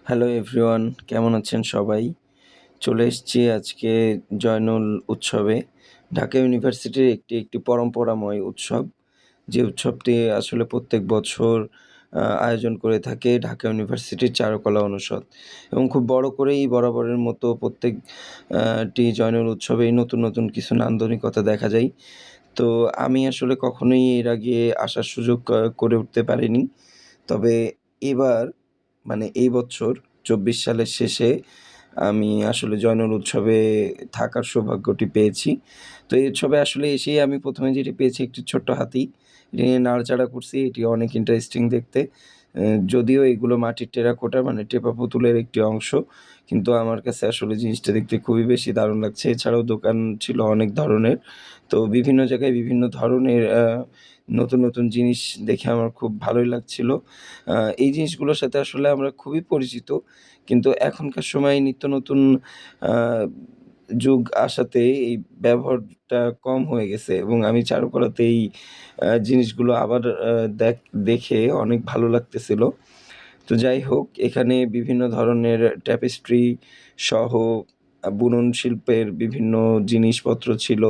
Hello everyone, কেমন আছেন সবাই? চলে এসেছি আজকে জয়নুল উৎসবে। ঢাকা ইউনিভার্সিটির একটি পরম্পরাময় উৎসব। যে উৎসবটি আসলে প্রত্যেক বছর আয়োজন করে থাকে ঢাকা ইউনিভার্সিটির চারুকলা অনুষদ এবং খুব বড় করেই বরাবরের মতো প্রত্যেক টি জয়নুল উৎসবেই নতুন কিছু নান্দনিকতা দেখা যায়। তো আমি আসলে কখনোই এর আগে আসার সুযোগ করে উঠতে পারিনি। তবে এবার মানে এই বছর ২৪ সালের শেষে আমি আসলে জয়নুল উৎসবে থাকার সৌভাগ্যটি পেয়েছি। তো এই উৎসবে আসলে এসেই আমি ১ম এ যেটি পেয়েছি একটি ছোট্ট হাতি। এটি নিয়ে নাড়াচাড়া করছি। এটি অনেক ইন্টারেস্টিং দেখতে। যদিও এগুলো মাটির টেরাকোটা মানে টেপা পুতুলের একটি অংশ। কিন্তু আমার কাছে আসলে জিনিসটা দেখতে খুবই বেশি দারুণ লাগছে। এছাড়াও দোকান ছিল অনেক ধরনের। তো বিভিন্ন জায়গায় বিভিন্ন ধরনের নতুন জিনিস দেখে আমার খুব ভালোই লাগছিল। আ এই জিনিসগুলোর সাথে আসলে আমরা খুবই পরিচিত। কিন্তু এখনকার সময়ে নিত্য নতুন আ যুগ আসাতে এই ব্যবহারটা কম হয়ে গেছে এবং আমি চারুকলাতে এই জিনিসগুলো আবার আ দেখ দেখে অনেক ভালো লাগতেছিল। তো যাই হোক, এখানে বিভিন্ন ধরনের ট্যাপেস্ট্রি সহ বুনন শিল্পের বিভিন্ন জিনিসপত্র ছিল।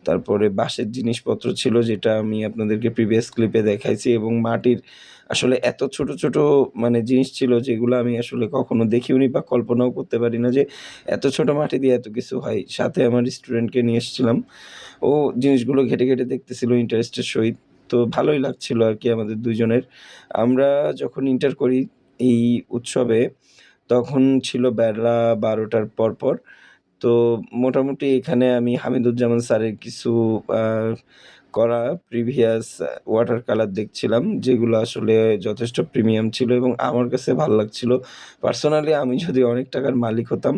তারপরে বাঁশের জিনিসপত্র ছিল যেটা আমি আপনাদেরকে প্রিভিয়াস ক্লিপে দেখাইছি এবং মাটির আসলে এত ছোট মানে জিনিস ছিল যেগুলো আমি আসলে কখনো দেখিওনি বা কল্পনাও করতে পারি না যে এত ছোট মাটি দিয়ে এত কিছু হয়। সাথে আমার স্টুডেন্টকে নিয়ে এসেছিলাম। ও জিনিসগুলো ঘেঁটে দেখতেছিল ইন্টারেস্টের সহিত। তো ভালোই লাগছিল আরকি আমাদের ২ জনের। আমরা যখন ইন্টার করি এই উৎসবে, তখন ছিল বেলা ১২টার পরপর। তো মোটামুটি এখানে আমি হামিদুজ্জামান স্যারের কিছু আ করা প্রিভিয়াস ওয়াটার কালার দেখছিলাম, যেগুলো আসলে যথেষ্ট প্রিমিয়াম ছিল এবং আমার কাছে ভাল লাগছিল। পার্সোনালি আমি যদি অনেক টাকার মালিক হতাম,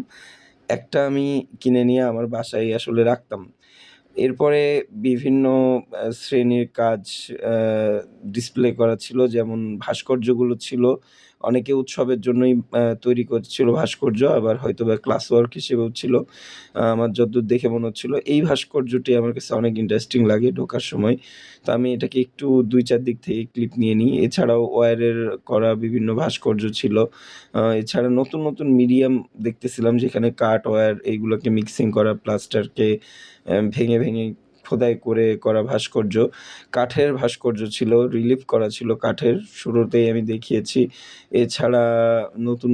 একটা আমি কিনে নিয়ে আমার বাসায় আসলে রাখতাম। এরপরে বিভিন্ন শ্রেণীর কাজ আ ডিসপ্লে করা ছিল। যেমন ভাস্কর্যগুলো ছিল। অনেকে উৎসবের জন্যই তৈরি করছিল ভাস্কর্য, আবার হয়তোবা ক্লাস ওয়ার্ক হিসেবেও ছিল। আমার যতদূর দেখে মনে হচ্ছিল এই ভাস্কর্যটি আমার কাছে অনেক ইন্টারেস্টিং লাগে ঢোকার সময়। তো আমি এটাকে একটু ২-৪ দিক থেকে ক্লিপ নিয়ে নিই। এছাড়াও ওয়্যারের করা বিভিন্ন ভাস্কর্য ছিল। এছাড়া নতুন মিডিয়াম দেখতেছিলাম যেখানে কাঠ, ওয়্যার এইগুলোকে মিক্সিং করা, প্লাস্টারকে ভেঙে খোদাই করে করা ভাস্কর্য। কাঠের ভাস্কর্য ছিল, রিলিফ করা ছিল কাঠের, শুরুতেই আমি দেখিয়েছি। এছাড়া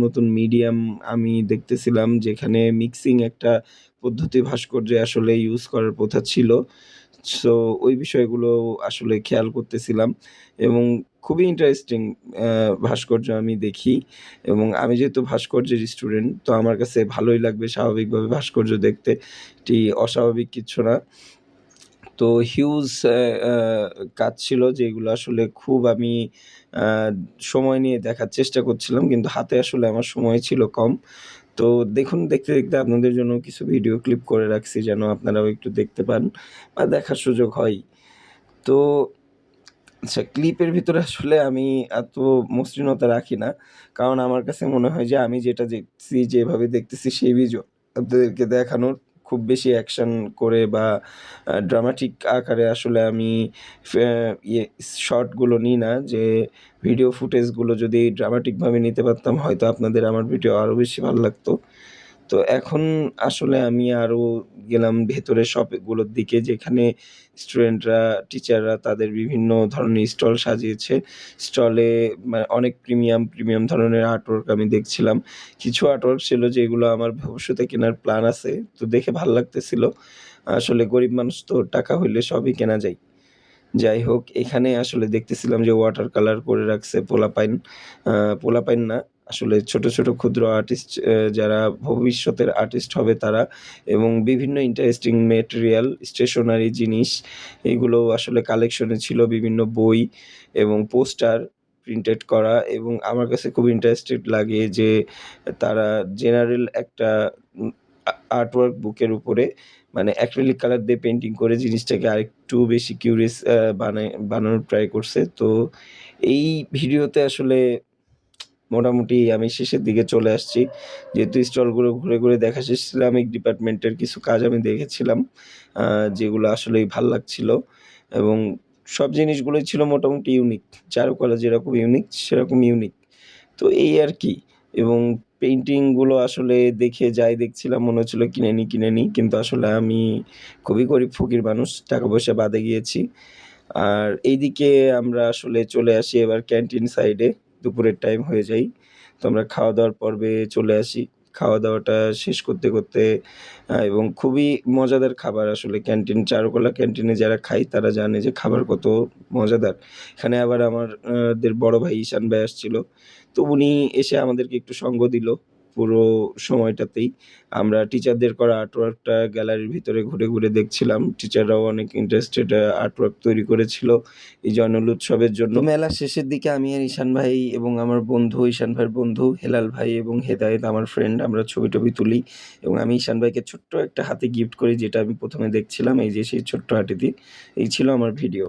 নতুন মিডিয়াম আমি দেখতেছিলাম যেখানে মিক্সিং একটা পদ্ধতি ভাস্কর্যে আসলে ইউজ করার প্রথা ছিল। সো ওই বিষয়গুলো আসলে খেয়াল করতেছিলাম এবং খুবই ইন্টারেস্টিং ভাস্কর্য আমি দেখি এবং আমি যেহেতু ভাস্কর্যের স্টুডেন্ট, তো আমার কাছে ভালোই লাগবে স্বাভাবিকভাবে ভাস্কর্য দেখতে। এটি অস্বাভাবিক কিচ্ছু না। তো হিউজ আ কাজ ছিল যেগুলো আসলে খুব আমি আ সময় নিয়ে দেখার চেষ্টা করছিলাম। কিন্তু হাতে আসলে আমার সময় ছিল কম। তো দেখতে আপনাদের জন্য কিছু ভিডিও ক্লিপ করে রাখছি যেন আপনারাও একটু দেখতে পান বা দেখার সুযোগ হয়। তো আচ্ছা, ক্লিপের ভিতরে আসলে আমি এত মসৃণতা রাখি না। কারণ আমার কাছে মনে হয় যে আমি যেটা দেখছি, যেভাবে দেখতেছি সেই ভিজুয়াল আপনাদেরকে দেখানোর খুব বেশি অ্যাকশন করে বা ড্রামাটিক আকারে আসলে আমি ফে ইয়ে শটগুলো নিই না যে ভিডিও ফুটেজগুলো যদি ড্রামাটিকভাবে নিতে পারতাম হয়তো আপনাদের আমার ভিডিও আরো বেশি ভাল লাগতো। তো এখন আসলে আমি আরো গেলাম ভেতরের শপগুলোর দিকে যেখানে স্টুডেন্টরা, টিচাররা তাদের বিভিন্ন ধরনের স্টল সাজিয়েছে। স্টলে অনেক প্রিমিয়াম ধরনের আর্টওয়ার্ক আমি দেখছিলাম। কিছু আর্টওয়ার্ক ছিল যেগুলো আমার ভবিষ্যতে কেনার প্ল্যান আছে। তো দেখে ভাল লাগতেছিল। আসলে গরিব মানুষ তো টাকা হইলে সবই কেনা যায়। যাই হোক, এখানে আসলে দেখতেছিলাম যে ওয়াটার কালার করে রাখছে পোলাপাইন। আ পোলাপাইন না, আসলে ছোট ক্ষুদ্র আর্টিস্ট যারা ভবিষ্যতের আর্টিস্ট হবে তারা এবং বিভিন্ন ইন্টারেস্টিং ম্যাটেরিয়াল, স্টেশনারি জিনিস এগুলো আসলে কালেকশনে ছিল। বিভিন্ন বই এবং পোস্টার প্রিন্টেড করা এবং আমার কাছে খুব ইন্টারেস্টেড লাগে যে তারা জেনারেল একটা উম আ আর্টওয়ার্ক বুকের উপরে মানে অ্যাক্রিলিক কালার দিয়ে পেইন্টিং করে জিনিসটাকে আরেকটু বেশি কিউরিয়াস বানানোর ট্রাই করছে। তো এই ভিডিওতে আসলে মোটামুটি আমি শেষের দিকে চলে আসছি। যেহেতু স্টলগুলো ঘুরে দেখা শেষ ইসলামিক ডিপার্টমেন্টের কিছু কাজ আমি দেখেছিলাম। আ যেগুলো আসলেই ভাল লাগছিল এবং সব জিনিসগুলোই ছিল মোটামুটি ইউনিক। চারুকলা যেরকম ইউনিক সেরকম ইউনিক। তো এই আরকি। এবং পেইন্টিংগুলো আসলে দেখে যাই দেখছিলাম মনে হচ্ছিল কিনে নিই। কিন্তু আসলে আমি খুবই গরিব ফকির মানুষ। টাকা-পয়সা বাদে গিয়েছি। আর এইদিকে আমরা আসলে চলে আসি এবার ক্যান্টিন সাইডে। দুপুরের টাইম হয়ে যায়। তো আমরা খাওয়া-দাওয়ার পর্বে চলে আসি। খাওয়া-দাওয়াটা শেষ করতে এবং খুবই মজাদার খাবার আসলে ক্যান্টিন চারুকলা ক্যান্টিনে যারা খায় তারা জানে যে খাবার কত মজাদার। এখানে আবার আমার দের বড় ভাই ঈশান ভাই আসছিল। তো উনি এসে আমাদেরকে একটু সঙ্গ দিল পুরো সময়টাতেই। আমরা টিচারদের করা আর্টওয়ার্কটা গ্যালারির ভিতরে ঘুরে দেখছিলাম। টিচাররাও অনেক ইন্টারেস্টেড আর্টওয়ার্ক তৈরি করেছিল এই জয়নুল উৎসবের জন্য। তো মেলার শেষের দিকে আমি আর ঈশান ভাই এবং আমার বন্ধু, ঈশান ভাইয়ের বন্ধু হেলাল ভাই এবং হেদায়েত আমার ফ্রেন্ড আমরা ছবি-টবি তুলি এবং আমি ঈশান ভাইকে ছোট্ট একটা হাতি গিফট করি যেটা আমি ১ম এ দেখছিলাম। এই যে সেই ছোট্ট হাতিটি। এই ছিল আমার ভিডিও।